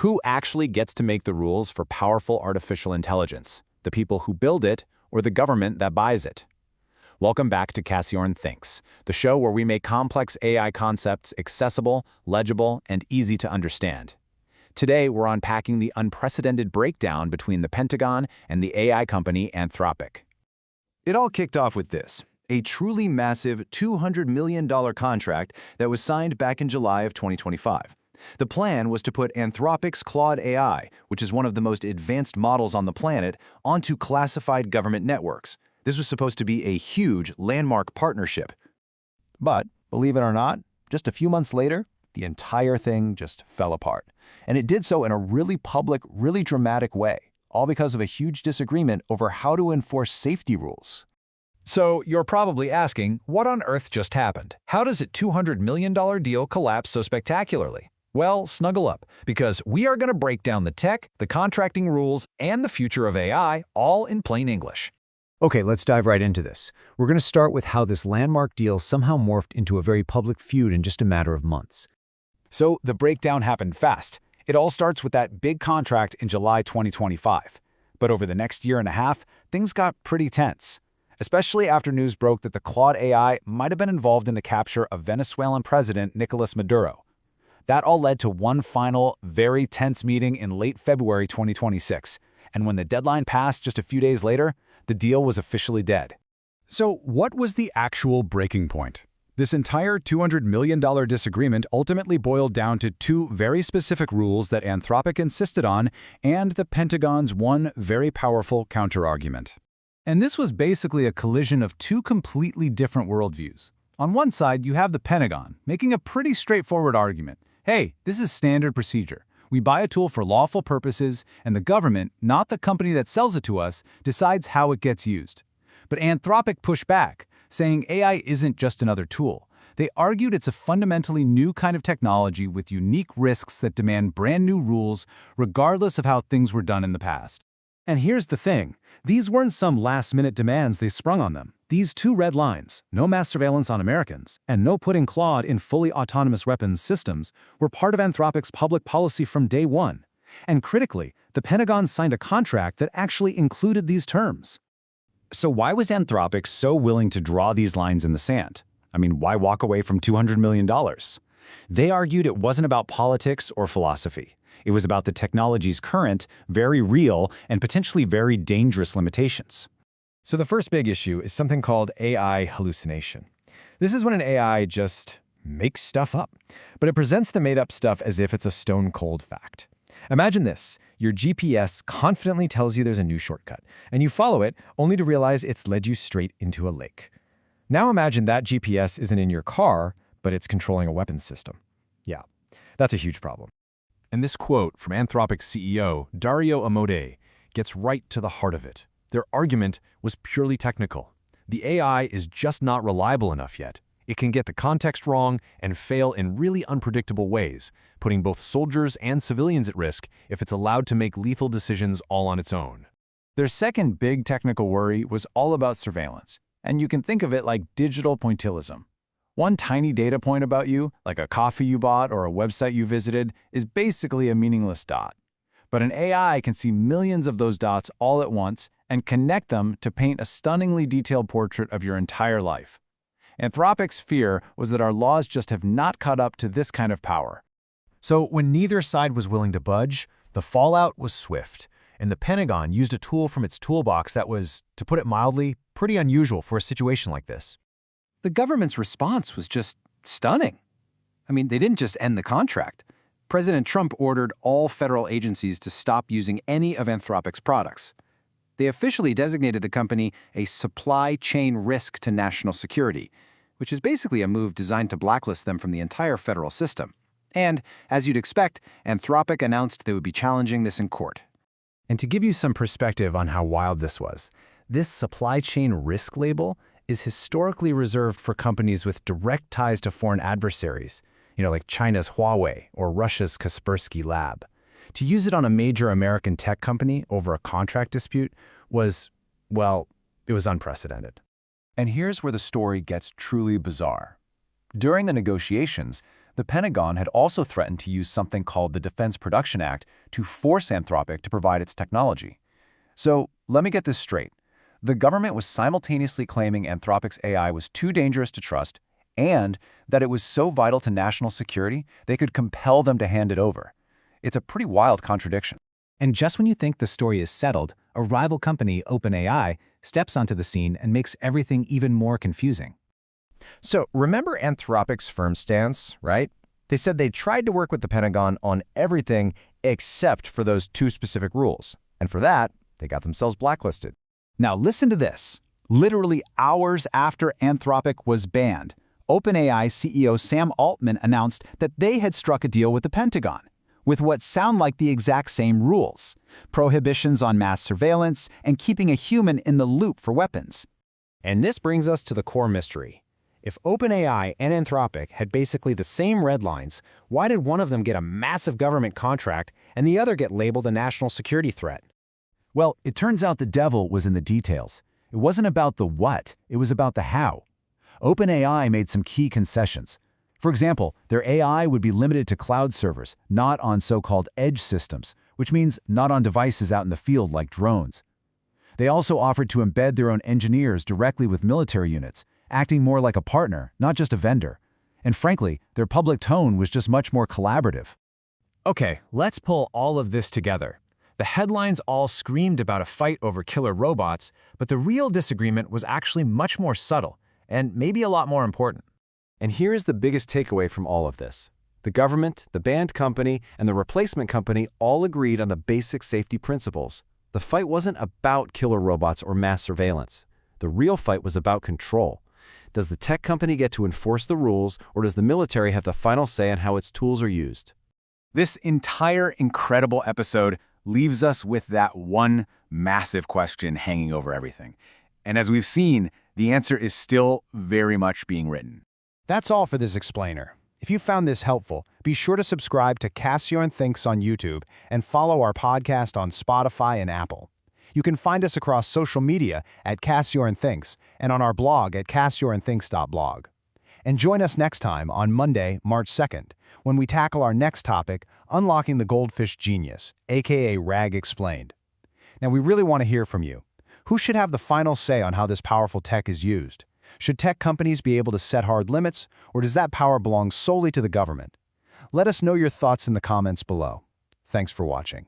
Who actually gets to make the rules for powerful artificial intelligence? The people who build it or the government that buys it? Welcome back to CasiornThinks, the show where we make complex AI concepts accessible, legible, and easy to understand. Today, we're unpacking the unprecedented breakdown between the Pentagon and the AI company Anthropic. It all kicked off with this, a truly massive $200 million contract that was signed back in July of 2025. The plan was to put Anthropic's Claude AI, which is one of the most advanced models on the planet, onto classified government networks. This was supposed to be a huge landmark partnership. But, believe it or not, just a few months later, the entire thing just fell apart. And it did so in a really public, really dramatic way, all because of a huge disagreement over how to enforce safety rules. So you're probably asking, what on earth just happened? How does a $200 million deal collapse so spectacularly? Well, snuggle up, because we are going to break down the tech, the contracting rules, and the future of AI, all in plain English. Okay, let's dive right into this. We're going to start with how this landmark deal somehow morphed into a very public feud in just a matter of months. So the breakdown happened fast. It all starts with that big contract in July 2025. But over the next year and a half, things got pretty tense, especially after news broke that the Claude AI might have been involved in the capture of Venezuelan President Nicolas Maduro. That all led to one final, very tense meeting in late February 2026, and when the deadline passed just a few days later, the deal was officially dead. So what was the actual breaking point? This entire $200 million disagreement ultimately boiled down to two very specific rules that Anthropic insisted on and the Pentagon's one very powerful counterargument. And this was basically a collision of two completely different worldviews. On one side, you have the Pentagon, making a pretty straightforward argument. Hey, this is standard procedure. We buy a tool for lawful purposes, and the government, not the company that sells it to us, decides how it gets used. But Anthropic pushed back, saying AI isn't just another tool. They argued it's a fundamentally new kind of technology with unique risks that demand brand new rules, regardless of how things were done in the past. And here's the thing. These weren't some last-minute demands they sprung on them. These two red lines, no mass surveillance on Americans, and no putting Claude in fully autonomous weapons systems, were part of Anthropic's public policy from day one. And critically, the Pentagon signed a contract that actually included these terms. So why was Anthropic so willing to draw these lines in the sand? I mean, why walk away from $200 million? They argued it wasn't about politics or philosophy. It was about the technology's current, very real, and potentially very dangerous limitations. So the first big issue is something called AI hallucination. This is when an AI just makes stuff up, but it presents the made-up stuff as if it's a stone-cold fact. Imagine this. Your GPS confidently tells you there's a new shortcut, and you follow it only to realize it's led you straight into a lake. Now imagine that GPS isn't in your car, but it's controlling a weapons system. Yeah, that's a huge problem. And this quote from Anthropic's CEO, Dario Amodei, gets right to the heart of it. Their argument was purely technical. The AI is just not reliable enough yet. It can get the context wrong and fail in really unpredictable ways, putting both soldiers and civilians at risk if it's allowed to make lethal decisions all on its own. Their second big technical worry was all about surveillance, and you can think of it like digital pointillism. One tiny data point about you, like a coffee you bought or a website you visited, is basically a meaningless dot. But an AI can see millions of those dots all at once and connect them to paint a stunningly detailed portrait of your entire life. Anthropic's fear was that our laws just have not caught up to this kind of power. So when neither side was willing to budge, the fallout was swift, and the Pentagon used a tool from its toolbox that was, to put it mildly, pretty unusual for a situation like this. The government's response was just stunning. I mean, they didn't just end the contract. President Trump ordered all federal agencies to stop using any of Anthropic's products. They officially designated the company a supply chain risk to national security, which is basically a move designed to blacklist them from the entire federal system. And, as you'd expect, Anthropic announced they would be challenging this in court. And to give you some perspective on how wild this was, this supply chain risk label is historically reserved for companies with direct ties to foreign adversaries, like China's Huawei or Russia's Kaspersky Lab. To use it on a major American tech company over a contract dispute was, well, it was unprecedented. And here's where the story gets truly bizarre. During the negotiations, The Pentagon had also threatened to use something called the Defense Production Act to force Anthropic to provide its technology. So, let me get this straight. The government was simultaneously claiming Anthropic's AI was too dangerous to trust and that it was so vital to national security they could compel them to hand it over. It's a pretty wild contradiction. And just when you think the story is settled, a rival company, OpenAI, steps onto the scene and makes everything even more confusing. So remember Anthropic's firm stance, right? They said they tried to work with the Pentagon on everything except for those two specific rules. And for that, they got themselves blacklisted. Now listen to this. Literally hours after Anthropic was banned, OpenAI CEO Sam Altman announced that they had struck a deal with the Pentagon, with what sound like the exact same rules: prohibitions on mass surveillance and keeping a human in the loop for weapons. And this brings us to the core mystery. If OpenAI and Anthropic had basically the same red lines, why did one of them get a massive government contract and the other get labeled a national security threat? Well, it turns out the devil was in the details. It wasn't about the what, it was about the how. OpenAI made some key concessions. For example, their AI would be limited to cloud servers, not on so-called edge systems, which means not on devices out in the field like drones. They also offered to embed their own engineers directly with military units, acting more like a partner, not just a vendor. And frankly, their public tone was just much more collaborative. Okay, let's pull all of this together. The headlines all screamed about a fight over killer robots, but the real disagreement was actually much more subtle, and maybe a lot more important. And here's the biggest takeaway from all of this. The government, the banned company, and the replacement company all agreed on the basic safety principles. The fight wasn't about killer robots or mass surveillance. The real fight was about control. Does the tech company get to enforce the rules, or does the military have the final say on how its tools are used? This entire incredible episode leaves us with that one massive question hanging over everything. And as we've seen, the answer is still very much being written. That's all for this explainer. If you found this helpful, be sure to subscribe to CasiornThinks on YouTube and follow our podcast on Spotify and Apple. You can find us across social media at CasiornThinks and on our blog at CasiornThinks.blog. And join us next time on Monday, March 2nd, when we tackle our next topic, Unlocking the Goldfish Genius, aka RAG Explained. Now, we really want to hear from you. Who should have the final say on how this powerful tech is used? Should tech companies be able to set hard limits, or does that power belong solely to the government? Let us know your thoughts in the comments below. Thanks for watching.